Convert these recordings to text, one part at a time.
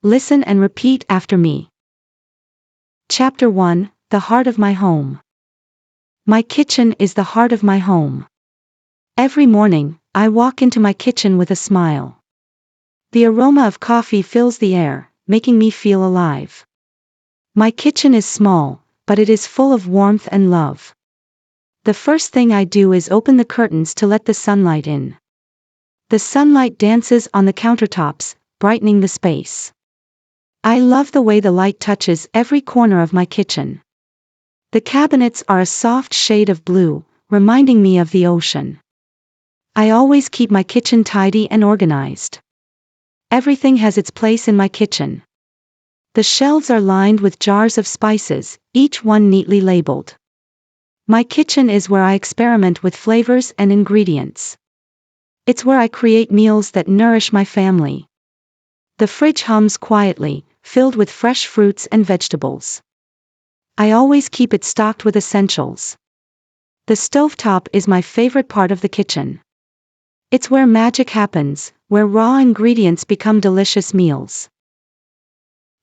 Listen and repeat after me. Chapter 1, The Heart of My Home. My kitchen is the heart of my home. Every morning, I walk into my kitchen with a smile. The aroma of coffee fills the air, making me feel alive. My kitchen is small, but it is full of warmth and love. The first thing I do is open the curtains to let the sunlight in. The sunlight dances on the countertops, brightening the space. I love the way the light touches every corner of my kitchen. The cabinets are a soft shade of blue, reminding me of the ocean. I always keep my kitchen tidy and organized. Everything has its place in my kitchen. The shelves are lined with jars of spices, each one neatly labeled. My kitchen is where I experiment with flavors and ingredients. It's where I create meals that nourish my family. The fridge hums quietly, filled with fresh fruits and vegetables. I always keep it stocked with essentials. The stovetop is my favorite part of the kitchen. It's where magic happens, where raw ingredients become delicious meals.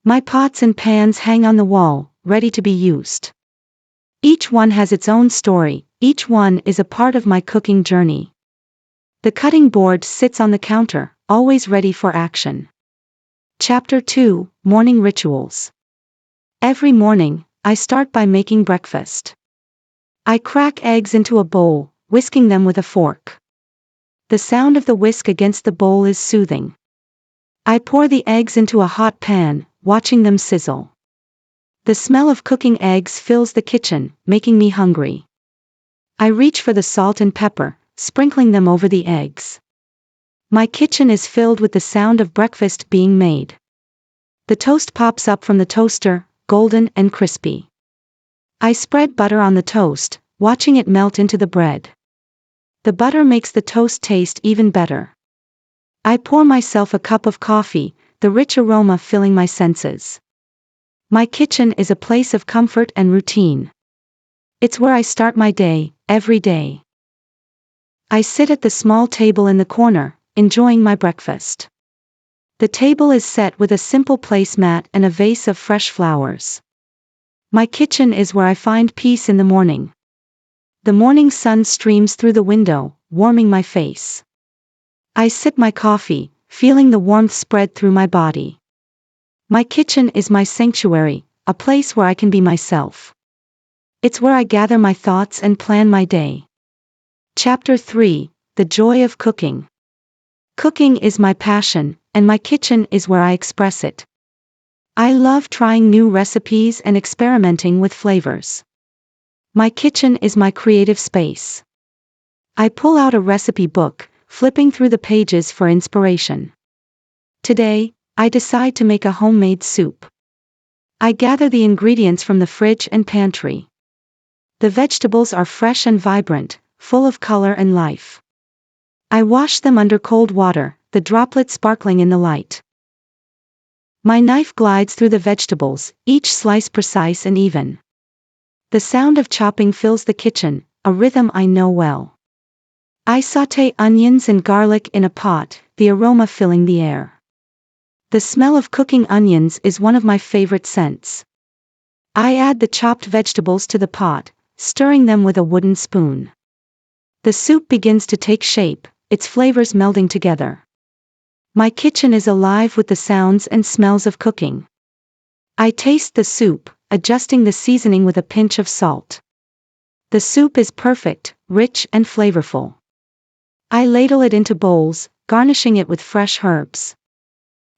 My pots and pans hang on the wall, ready to be used. Each one has its own story, each one is a part of my cooking journey. The cutting board sits on the counter, always ready for action. Chapter 2, Morning Rituals. Every morning, I start by making breakfast. I crack eggs into a bowl, whisking them with a fork. The sound of the whisk against the bowl is soothing. I pour the eggs into a hot pan, watching them sizzle. The smell of cooking eggs fills the kitchen, making me hungry. I reach for the salt and pepper, sprinkling them over the eggs. My kitchen is filled with the sound of breakfast being made. The toast pops up from the toaster, golden and crispy. I spread butter on the toast, watching it melt into the bread. The butter makes the toast taste even better. I pour myself a cup of coffee, the rich aroma filling my senses. My kitchen is a place of comfort and routine. It's where I start my day, every day. I sit at the small table in the corner, enjoying my breakfast. The table is set with a simple placemat and a vase of fresh flowers. My kitchen is where I find peace in the morning. The morning sun streams through the window, warming my face. I sip my coffee, feeling the warmth spread through my body. My kitchen is my sanctuary, a place where I can be myself. It's where I gather my thoughts and plan my day. Chapter 3, The Joy of Cooking. Cooking is my passion, and my kitchen is where I express it. I love trying new recipes and experimenting with flavors. My kitchen is my creative space. I pull out a recipe book, flipping through the pages for inspiration. Today, I decide to make a homemade soup. I gather the ingredients from the fridge and pantry. The vegetables are fresh and vibrant, full of color and life. I wash them under cold water, the droplets sparkling in the light. My knife glides through the vegetables, each slice precise and even. The sound of chopping fills the kitchen, a rhythm I know well. I sauté onions and garlic in a pot, the aroma filling the air. The smell of cooking onions is one of my favorite scents. I add the chopped vegetables to the pot, stirring them with a wooden spoon. The soup begins to take shape, its flavors melding together. My kitchen is alive with the sounds and smells of cooking. I taste the soup, adjusting the seasoning with a pinch of salt. The soup is perfect, rich and flavorful. I ladle it into bowls, garnishing it with fresh herbs.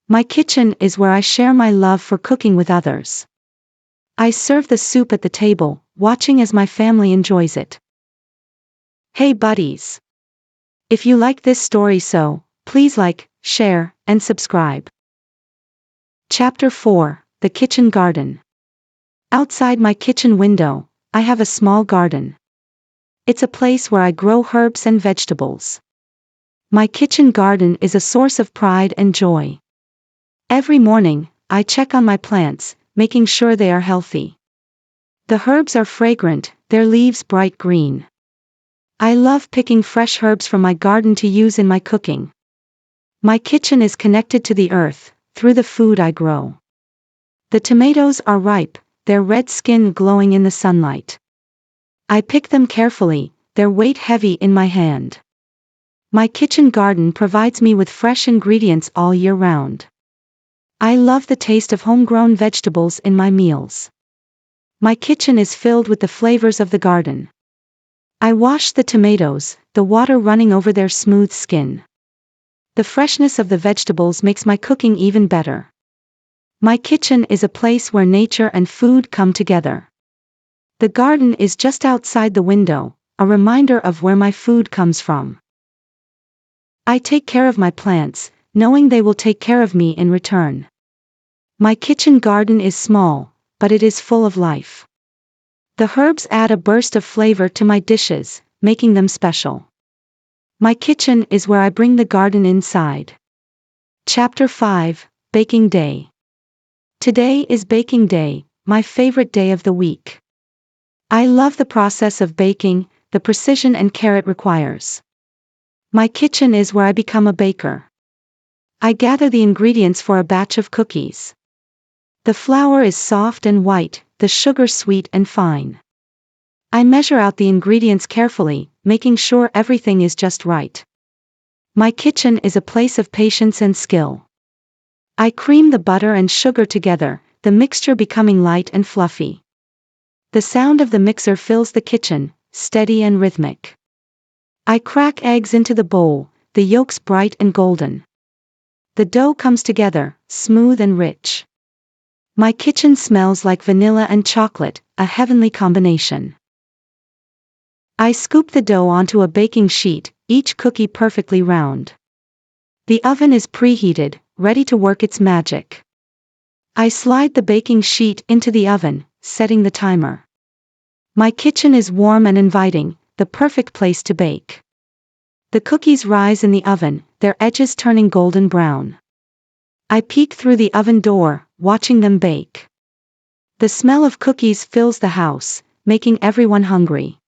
My kitchen is where I share my love for cooking with others. I serve the soup at the table, watching as my family enjoys it. Hey buddies! If you like this story please like, share, and subscribe. Chapter 4, The Kitchen Garden. Outside my kitchen window, I have a small garden. It's a place where I grow herbs and vegetables. My kitchen garden is a source of pride and joy. Every morning, I check on my plants, making sure they are healthy. The herbs are fragrant, their leaves bright green. I love picking fresh herbs from my garden to use in my cooking. My kitchen is connected to the earth, through the food I grow. The tomatoes are ripe, their red skin glowing in the sunlight. I pick them carefully, their weight heavy in my hand. My kitchen garden provides me with fresh ingredients all year round. I love the taste of homegrown vegetables in my meals. My kitchen is filled with the flavors of the garden. I wash the tomatoes, the water running over their smooth skin. The freshness of the vegetables makes my cooking even better. My kitchen is a place where nature and food come together. The garden is just outside the window, a reminder of where my food comes from. I take care of my plants, knowing they will take care of me in return. My kitchen garden is small, but it is full of life. The herbs add a burst of flavor to my dishes, making them special. My kitchen is where I bring the garden inside. Chapter 5, Baking Day. Today is baking day, my favorite day of the week. I love the process of baking, the precision and care it requires. My kitchen is where I become a baker. I gather the ingredients for a batch of cookies. The flour is soft and white, the sugar sweet and fine. I measure out the ingredients carefully, making sure everything is just right. My kitchen is a place of patience and skill. I cream the butter and sugar together, the mixture becoming light and fluffy. The sound of the mixer fills the kitchen, steady and rhythmic. I crack eggs into the bowl, the yolks bright and golden. The dough comes together, smooth and rich. My kitchen smells like vanilla and chocolate, a heavenly combination. I scoop the dough onto a baking sheet, each cookie perfectly round. The oven is preheated, ready to work its magic. I slide the baking sheet into the oven, setting the timer. My kitchen is warm and inviting, the perfect place to bake. The cookies rise in the oven, their edges turning golden brown. I peek through the oven door, watching them bake. The smell of cookies fills the house, making everyone hungry.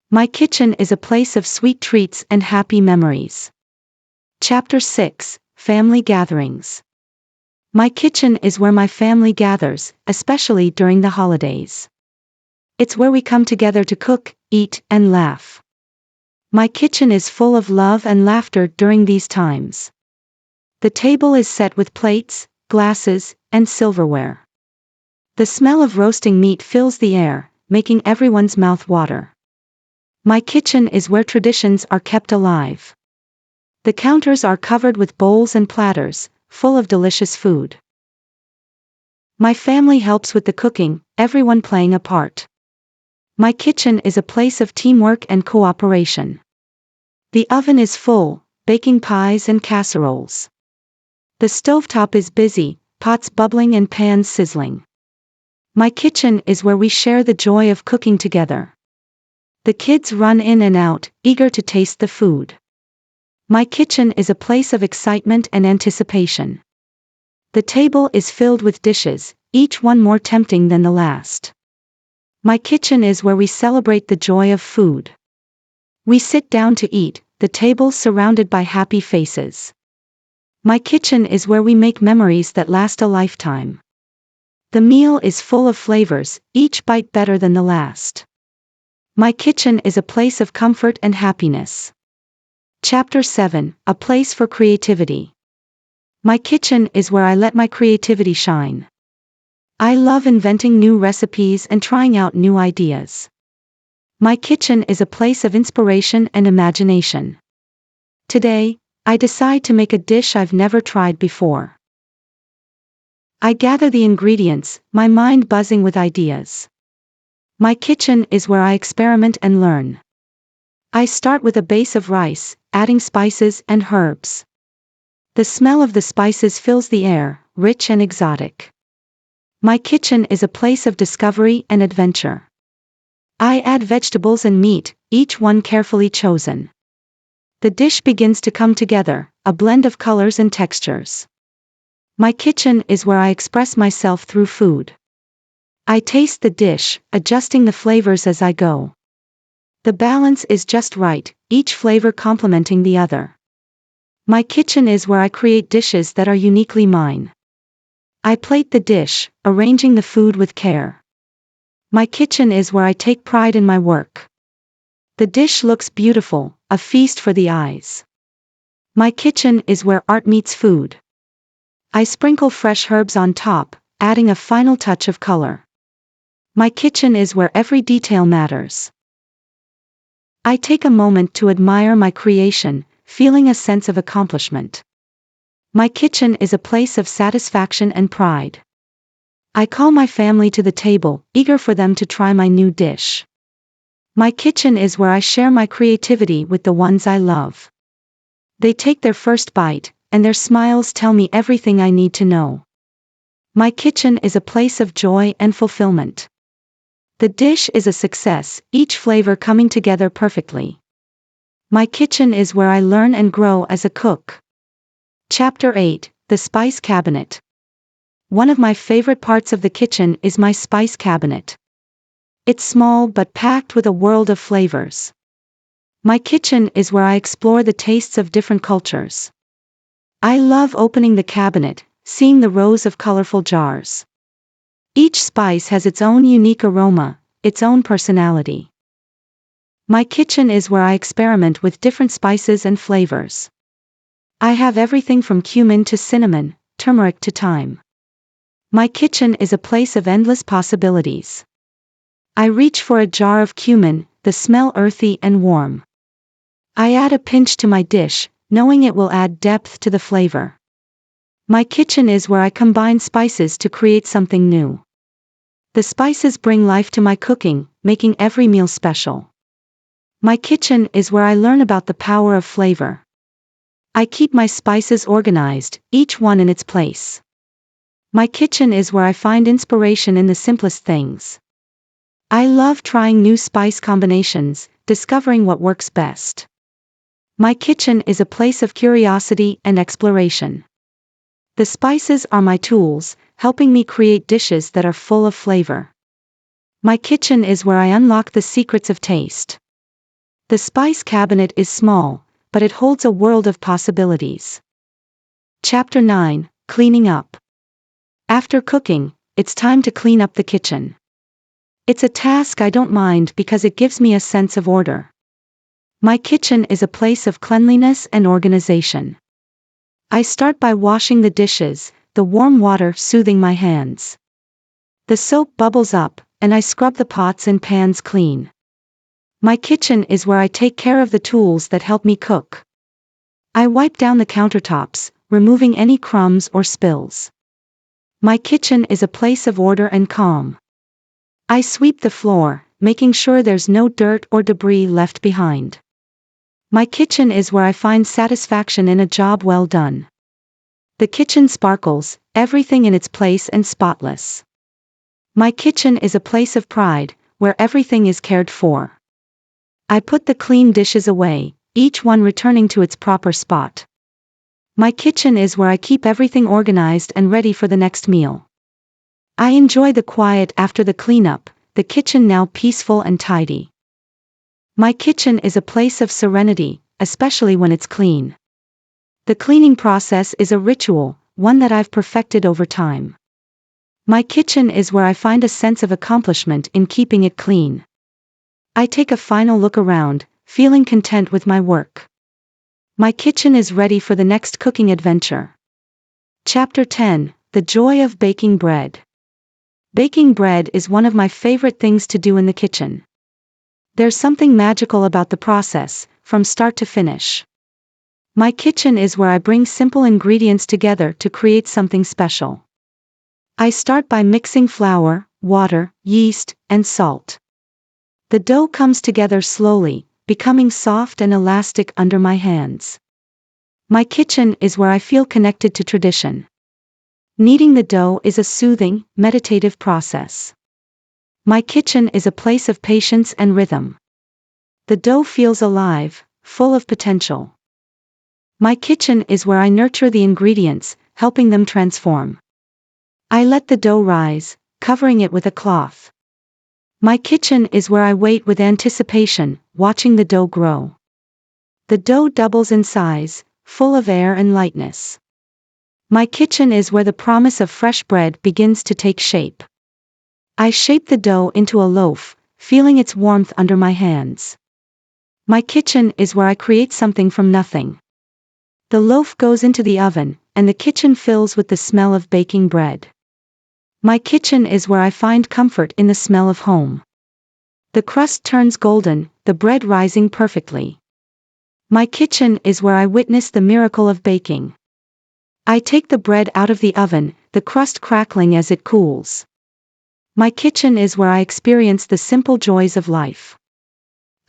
My kitchen is a place of sweet treats and happy memories. Chapter 6, Family Gatherings. My kitchen is where my family gathers, especially during the holidays. It's where we come together to cook, eat, and laugh. My kitchen is full of love and laughter during these times. The table is set with plates, glasses, and silverware. The smell of roasting meat fills the air, making everyone's mouth water. My kitchen is where traditions are kept alive. The counters are covered with bowls and platters, full of delicious food. My family helps with the cooking, everyone playing a part. My kitchen is a place of teamwork and cooperation. The oven is full, baking pies and casseroles. The stovetop is busy, pots bubbling and pans sizzling. My kitchen is where we share the joy of cooking together. The kids run in and out, eager to taste the food. My kitchen is a place of excitement and anticipation. The table is filled with dishes, each one more tempting than the last. My kitchen is where we celebrate the joy of food. We sit down to eat, the table surrounded by happy faces. My kitchen is where we make memories that last a lifetime. The meal is full of flavors, each bite better than the last. My kitchen is a place of comfort and happiness. Chapter 7, A Place for Creativity. My kitchen is where I let my creativity shine. I love inventing new recipes and trying out new ideas. My kitchen is a place of inspiration and imagination. Today, I decide to make a dish I've never tried before. I gather the ingredients, my mind buzzing with ideas. My kitchen is where I experiment and learn. I start with a base of rice, adding spices and herbs. The smell of the spices fills the air, rich and exotic. My kitchen is a place of discovery and adventure. I add vegetables and meat, each one carefully chosen. The dish begins to come together, a blend of colors and textures. My kitchen is where I express myself through food. I taste the dish, adjusting the flavors as I go. The balance is just right, each flavor complementing the other. My kitchen is where I create dishes that are uniquely mine. I plate the dish, arranging the food with care. My kitchen is where I take pride in my work. The dish looks beautiful, a feast for the eyes. My kitchen is where art meets food. I sprinkle fresh herbs on top, adding a final touch of color. My kitchen is where every detail matters. I take a moment to admire my creation, feeling a sense of accomplishment. My kitchen is a place of satisfaction and pride. I call my family to the table, eager for them to try my new dish. My kitchen is where I share my creativity with the ones I love. They take their first bite, and their smiles tell me everything I need to know. My kitchen is a place of joy and fulfillment. The dish is a success, each flavor coming together perfectly. My kitchen is where I learn and grow as a cook. Chapter 8, The Spice Cabinet. One of my favorite parts of the kitchen is my spice cabinet. It's small but packed with a world of flavors. My kitchen is where I explore the tastes of different cultures. I love opening the cabinet, seeing the rows of colorful jars. Each spice has its own unique aroma, its own personality. My kitchen is where I experiment with different spices and flavors. I have everything from cumin to cinnamon, turmeric to thyme. My kitchen is a place of endless possibilities. I reach for a jar of cumin, the smell earthy and warm. I add a pinch to my dish, knowing it will add depth to the flavor. My kitchen is where I combine spices to create something new. The spices bring life to my cooking, making every meal special. My kitchen is where I learn about the power of flavor. I keep my spices organized, each one in its place. My kitchen is where I find inspiration in the simplest things. I love trying new spice combinations, discovering what works best. My kitchen is a place of curiosity and exploration. The spices are my tools, helping me create dishes that are full of flavor. My kitchen is where I unlock the secrets of taste. The spice cabinet is small, but it holds a world of possibilities. Chapter 9, Cleaning Up. After cooking, it's time to clean up the kitchen. It's a task I don't mind because it gives me a sense of order. My kitchen is a place of cleanliness and organization. I start by washing the dishes, the warm water soothing my hands. The soap bubbles up, and I scrub the pots and pans clean. My kitchen is where I take care of the tools that help me cook. I wipe down the countertops, removing any crumbs or spills. My kitchen is a place of order and calm. I sweep the floor, making sure there's no dirt or debris left behind. My kitchen is where I find satisfaction in a job well done. The kitchen sparkles, everything in its place and spotless. My kitchen is a place of pride, where everything is cared for. I put the clean dishes away, each one returning to its proper spot. My kitchen is where I keep everything organized and ready for the next meal. I enjoy the quiet after the cleanup, the kitchen now peaceful and tidy. My kitchen is a place of serenity, especially when it's clean. The cleaning process is a ritual, one that I've perfected over time. My kitchen is where I find a sense of accomplishment in keeping it clean. I take a final look around, feeling content with my work. My kitchen is ready for the next cooking adventure. Chapter 10, The Joy of Baking Bread. Baking bread is one of my favorite things to do in the kitchen. There's something magical about the process, from start to finish. My kitchen is where I bring simple ingredients together to create something special. I start by mixing flour, water, yeast, and salt. The dough comes together slowly, becoming soft and elastic under my hands. My kitchen is where I feel connected to tradition. Kneading the dough is a soothing, meditative process. My kitchen is a place of patience and rhythm. The dough feels alive, full of potential. My kitchen is where I nurture the ingredients, helping them transform. I let the dough rise, covering it with a cloth. My kitchen is where I wait with anticipation, watching the dough grow. The dough doubles in size, full of air and lightness. My kitchen is where the promise of fresh bread begins to take shape. I shape the dough into a loaf, feeling its warmth under my hands. My kitchen is where I create something from nothing. The loaf goes into the oven, and the kitchen fills with the smell of baking bread. My kitchen is where I find comfort in the smell of home. The crust turns golden, the bread rising perfectly. My kitchen is where I witness the miracle of baking. I take the bread out of the oven, the crust crackling as it cools. My kitchen is where I experience the simple joys of life.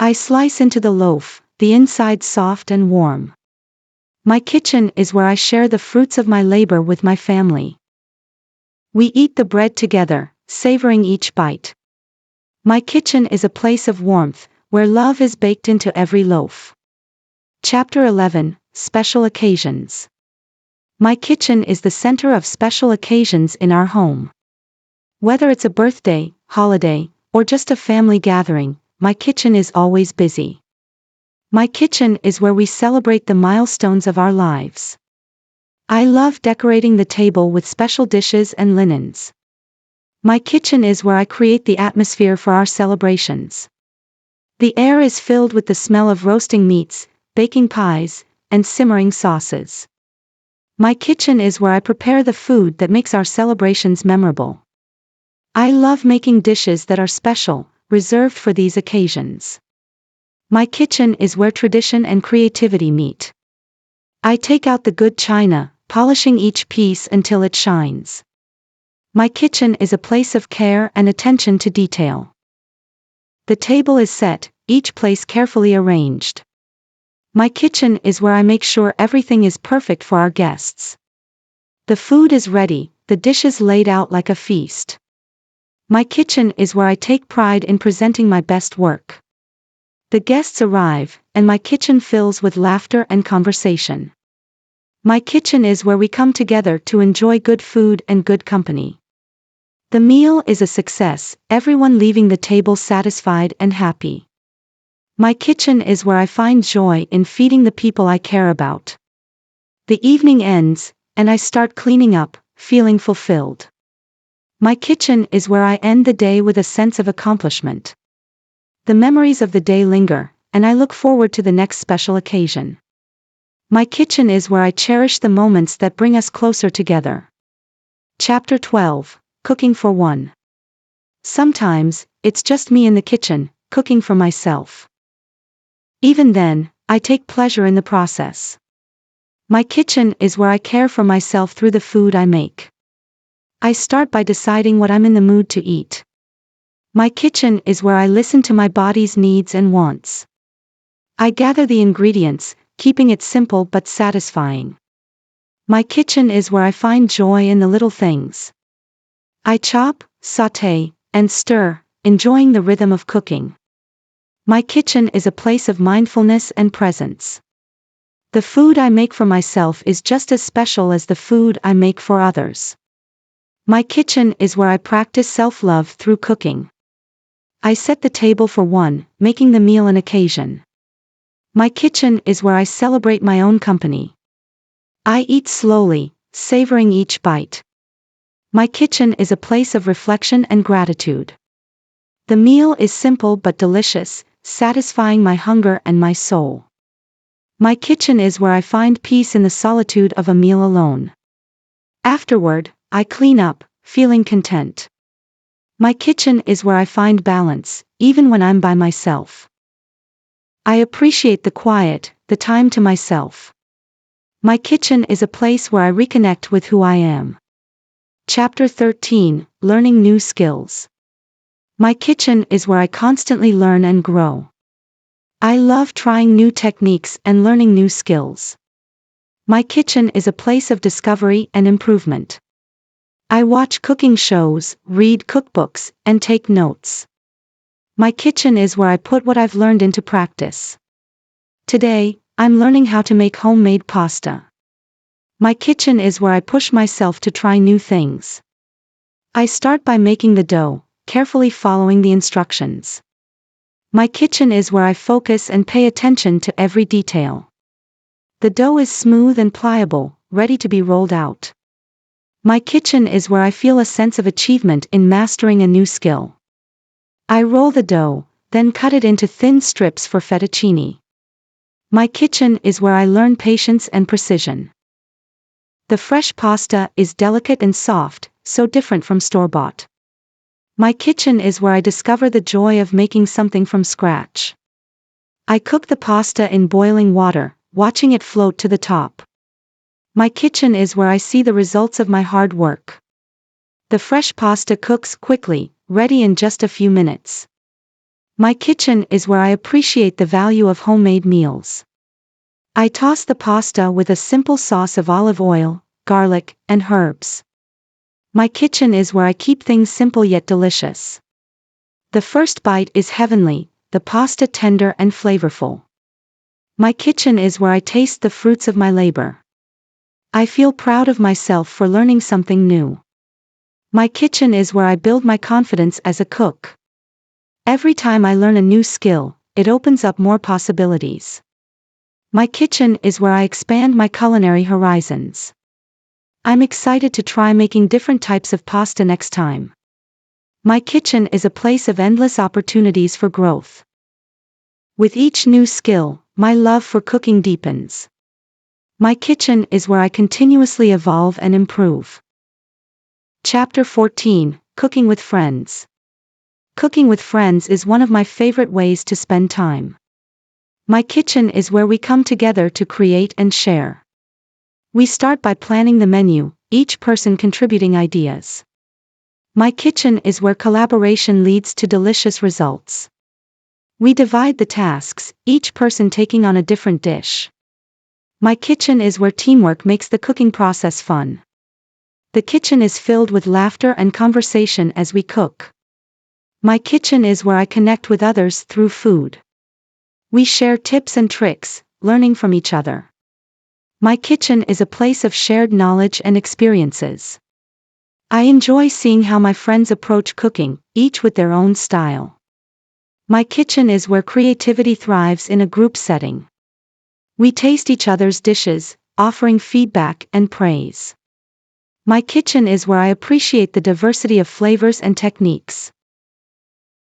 I slice into the loaf, the inside soft and warm. My kitchen is where I share the fruits of my labor with my family. We eat the bread together, savoring each bite. My kitchen is a place of warmth, where love is baked into every loaf. Chapter 11, Special Occasions. My kitchen is the center of special occasions in our home. Whether it's a birthday, holiday, or just a family gathering, my kitchen is always busy. My kitchen is where we celebrate the milestones of our lives. I love decorating the table with special dishes and linens. My kitchen is where I create the atmosphere for our celebrations. The air is filled with the smell of roasting meats, baking pies, and simmering sauces. My kitchen is where I prepare the food that makes our celebrations memorable. I love making dishes that are special, reserved for these occasions. My kitchen is where tradition and creativity meet. I take out the good china, polishing each piece until it shines. My kitchen is a place of care and attention to detail. The table is set, each place carefully arranged. My kitchen is where I make sure everything is perfect for our guests. The food is ready, the dishes laid out like a feast. My kitchen is where I take pride in presenting my best work. The guests arrive, and my kitchen fills with laughter and conversation. My kitchen is where we come together to enjoy good food and good company. The meal is a success, everyone leaving the table satisfied and happy. My kitchen is where I find joy in feeding the people I care about. The evening ends, and I start cleaning up, feeling fulfilled. My kitchen is where I end the day with a sense of accomplishment. The memories of the day linger, and I look forward to the next special occasion. My kitchen is where I cherish the moments that bring us closer together. Chapter 12, Cooking for One. Sometimes, it's just me in the kitchen, cooking for myself. Even then, I take pleasure in the process. My kitchen is where I care for myself through the food I make. I start by deciding what I'm in the mood to eat. My kitchen is where I listen to my body's needs and wants. I gather the ingredients, keeping it simple but satisfying. My kitchen is where I find joy in the little things. I chop, sauté, and stir, enjoying the rhythm of cooking. My kitchen is a place of mindfulness and presence. The food I make for myself is just as special as the food I make for others. My kitchen is where I practice self-love through cooking. I set the table for one, making the meal an occasion. My kitchen is where I celebrate my own company. I eat slowly, savoring each bite. My kitchen is a place of reflection and gratitude. The meal is simple but delicious, satisfying my hunger and my soul. My kitchen is where I find peace in the solitude of a meal alone. Afterward, I clean up, feeling content. My kitchen is where I find balance, even when I'm by myself. I appreciate the quiet, the time to myself. My kitchen is a place where I reconnect with who I am. Chapter 13, Learning New Skills. My kitchen is where I constantly learn and grow. I love trying new techniques and learning new skills. My kitchen is a place of discovery and improvement. I watch cooking shows, read cookbooks, and take notes. My kitchen is where I put what I've learned into practice. Today, I'm learning how to make homemade pasta. My kitchen is where I push myself to try new things. I start by making the dough, carefully following the instructions. My kitchen is where I focus and pay attention to every detail. The dough is smooth and pliable, ready to be rolled out. My kitchen is where I feel a sense of achievement in mastering a new skill. I roll the dough, then cut it into thin strips for fettuccine. My kitchen is where I learn patience and precision. The fresh pasta is delicate and soft, so different from store-bought. My kitchen is where I discover the joy of making something from scratch. I cook the pasta in boiling water, watching it float to the top. My kitchen is where I see the results of my hard work. The fresh pasta cooks quickly, ready in just a few minutes. My kitchen is where I appreciate the value of homemade meals. I toss the pasta with a simple sauce of olive oil, garlic, and herbs. My kitchen is where I keep things simple yet delicious. The first bite is heavenly, the pasta tender and flavorful. My kitchen is where I taste the fruits of my labor. I feel proud of myself for learning something new. My kitchen is where I build my confidence as a cook. Every time I learn a new skill, it opens up more possibilities. My kitchen is where I expand my culinary horizons. I'm excited to try making different types of pasta next time. My kitchen is a place of endless opportunities for growth. With each new skill, my love for cooking deepens. My kitchen is where I continuously evolve and improve. Chapter 14: Cooking with Friends. Cooking with friends is one of my favorite ways to spend time. My kitchen is where we come together to create and share. We start by planning the menu, each person contributing ideas. My kitchen is where collaboration leads to delicious results. We divide the tasks, each person taking on a different dish. My kitchen is where teamwork makes the cooking process fun. The kitchen is filled with laughter and conversation as we cook. My kitchen is where I connect with others through food. We share tips and tricks, learning from each other. My kitchen is a place of shared knowledge and experiences. I enjoy seeing how my friends approach cooking, each with their own style. My kitchen is where creativity thrives in a group setting. We taste each other's dishes, offering feedback and praise. My kitchen is where I appreciate the diversity of flavors and techniques.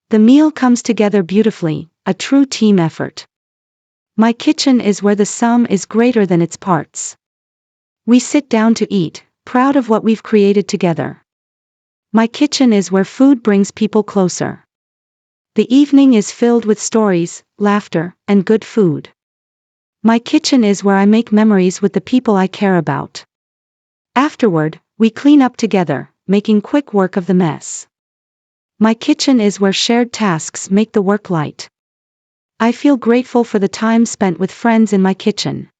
The meal comes together beautifully, a true team effort. My kitchen is where the sum is greater than its parts. We sit down to eat, proud of what we've created together. My kitchen is where food brings people closer. The evening is filled with stories, laughter, and good food. My kitchen is where I make memories with the people I care about. Afterward, we clean up together, making quick work of the mess. My kitchen is where shared tasks make the work light. I feel grateful for the time spent with friends in my kitchen.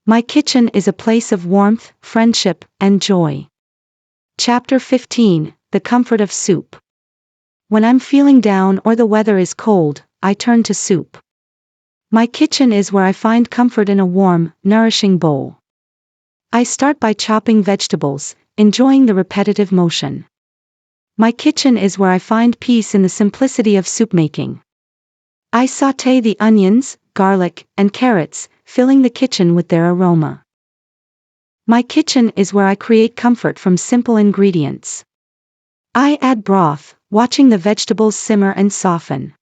My kitchen is a place of warmth, friendship, and joy. Chapter 15: The Comfort of Soup. When I'm feeling down or the weather is cold, I turn to soup. My kitchen is where I find comfort in a warm, nourishing bowl. I start by chopping vegetables, enjoying the repetitive motion. My kitchen is where I find peace in the simplicity of soup making. I sauté the onions, garlic, and carrots, filling the kitchen with their aroma. My kitchen is where I create comfort from simple ingredients. I add broth, watching the vegetables simmer and soften.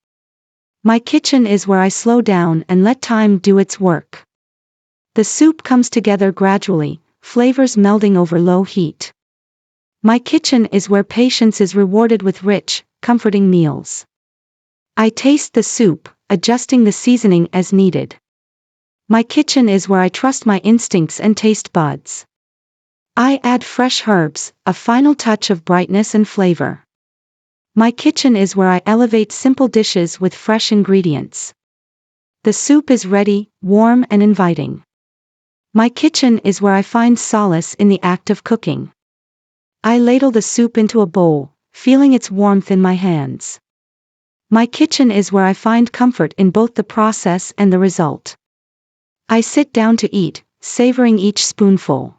My kitchen is where I slow down and let time do its work. The soup comes together gradually, flavors melding over low heat. My kitchen is where patience is rewarded with rich, comforting meals. I taste the soup, adjusting the seasoning as needed. My kitchen is where I trust my instincts and taste buds. I add fresh herbs, a final touch of brightness and flavor. My kitchen is where I elevate simple dishes with fresh ingredients. The soup is ready, warm and inviting. My kitchen is where I find solace in the act of cooking. I ladle the soup into a bowl, feeling its warmth in my hands. My kitchen is where I find comfort in both the process and the result. I sit down to eat, savoring each spoonful.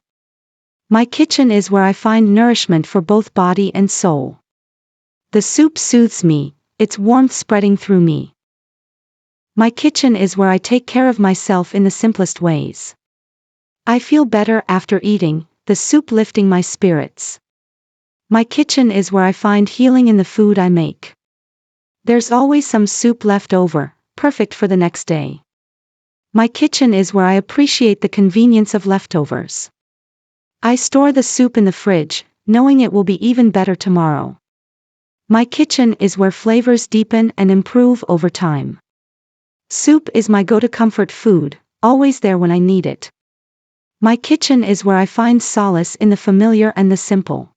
My kitchen is where I find nourishment for both body and soul. The soup soothes me, its warmth spreading through me. My kitchen is where I take care of myself in the simplest ways. I feel better after eating, the soup lifting my spirits. My kitchen is where I find healing in the food I make. There's always some soup left over, perfect for the next day. My kitchen is where I appreciate the convenience of leftovers. I store the soup in the fridge, knowing it will be even better tomorrow. My kitchen is where flavors deepen and improve over time. Soup is my go-to comfort food, always there when I need it. My kitchen is where I find solace in the familiar and the simple.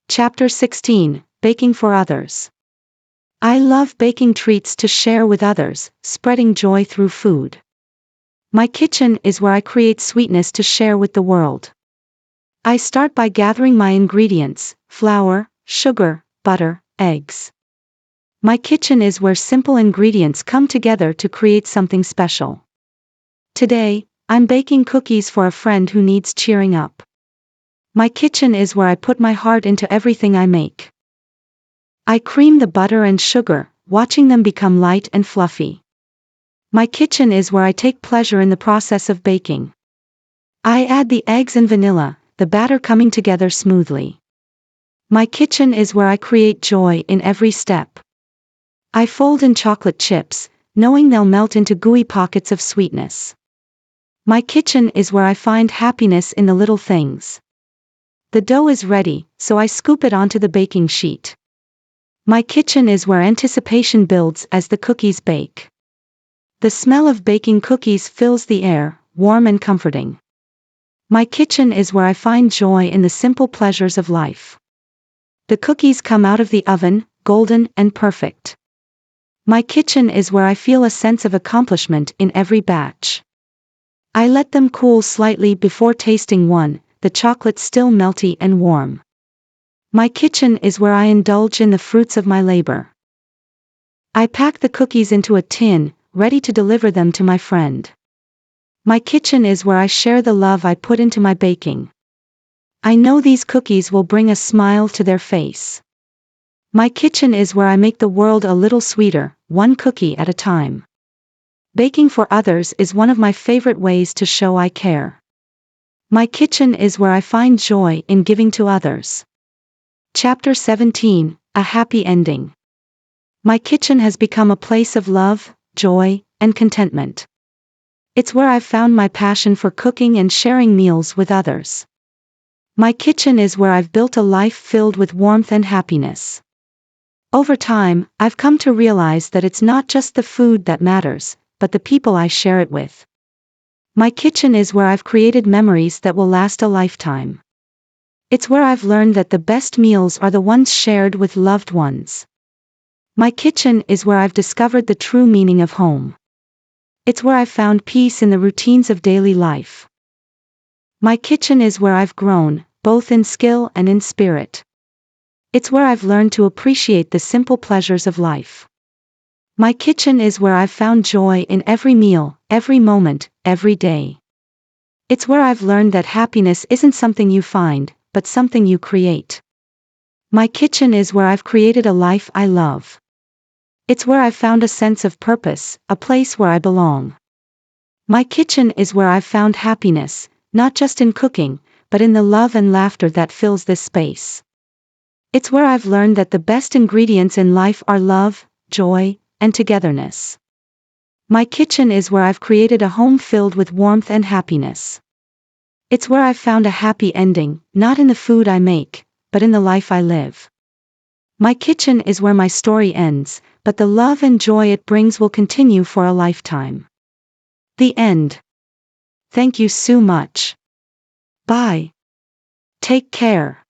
Chapter 16, Baking for Others. I love baking treats to share with others, spreading joy through food. My kitchen is where I create sweetness to share with the world. I start by gathering my ingredients: flour, sugar, butter, eggs. My kitchen is where simple ingredients come together to create something special. Today, I'm baking cookies for a friend who needs cheering up. My kitchen is where I put my heart into everything I make. I cream the butter and sugar, watching them become light and fluffy. My kitchen is where I take pleasure in the process of baking. I add the eggs and vanilla, the batter coming together smoothly. My kitchen is where I create joy in every step. I fold in chocolate chips, knowing they'll melt into gooey pockets of sweetness. My kitchen is where I find happiness in the little things. The dough is ready, so I scoop it onto the baking sheet. My kitchen is where anticipation builds as the cookies bake. The smell of baking cookies fills the air, warm and comforting. My kitchen is where I find joy in the simple pleasures of life. The cookies come out of the oven, golden and perfect. My kitchen is where I feel a sense of accomplishment in every batch. I let them cool slightly before tasting one, the chocolate still melty and warm. My kitchen is where I indulge in the fruits of my labor. I pack the cookies into a tin, ready to deliver them to my friend. My kitchen is where I share the love I put into my baking. I know these cookies will bring a smile to their face. My kitchen is where I make the world a little sweeter, one cookie at a time. Baking for others is one of my favorite ways to show I care. My kitchen is where I find joy in giving to others. Chapter 17, A Happy Ending. My kitchen has become a place of love, joy, and contentment. It's where I've found my passion for cooking and sharing meals with others. My kitchen is where I've built a life filled with warmth and happiness. Over time, I've come to realize that it's not just the food that matters, but the people I share it with. My kitchen is where I've created memories that will last a lifetime. It's where I've learned that the best meals are the ones shared with loved ones. My kitchen is where I've discovered the true meaning of home. It's where I've found peace in the routines of daily life. My kitchen is where I've grown, both in skill and in spirit. It's where I've learned to appreciate the simple pleasures of life. My kitchen is where I've found joy in every meal, every moment, every day. It's where I've learned that happiness isn't something you find, but something you create. My kitchen is where I've created a life I love. It's where I've found a sense of purpose, a place where I belong. My kitchen is where I've found happiness, not just in cooking, but in the love and laughter that fills this space. It's where I've learned that the best ingredients in life are love, joy, and togetherness. My kitchen is where I've created a home filled with warmth and happiness. It's where I've found a happy ending, not in the food I make, but in the life I live. My kitchen is where my story ends, but the love and joy it brings will continue for a lifetime. The end. Thank you so much. Bye. Take care.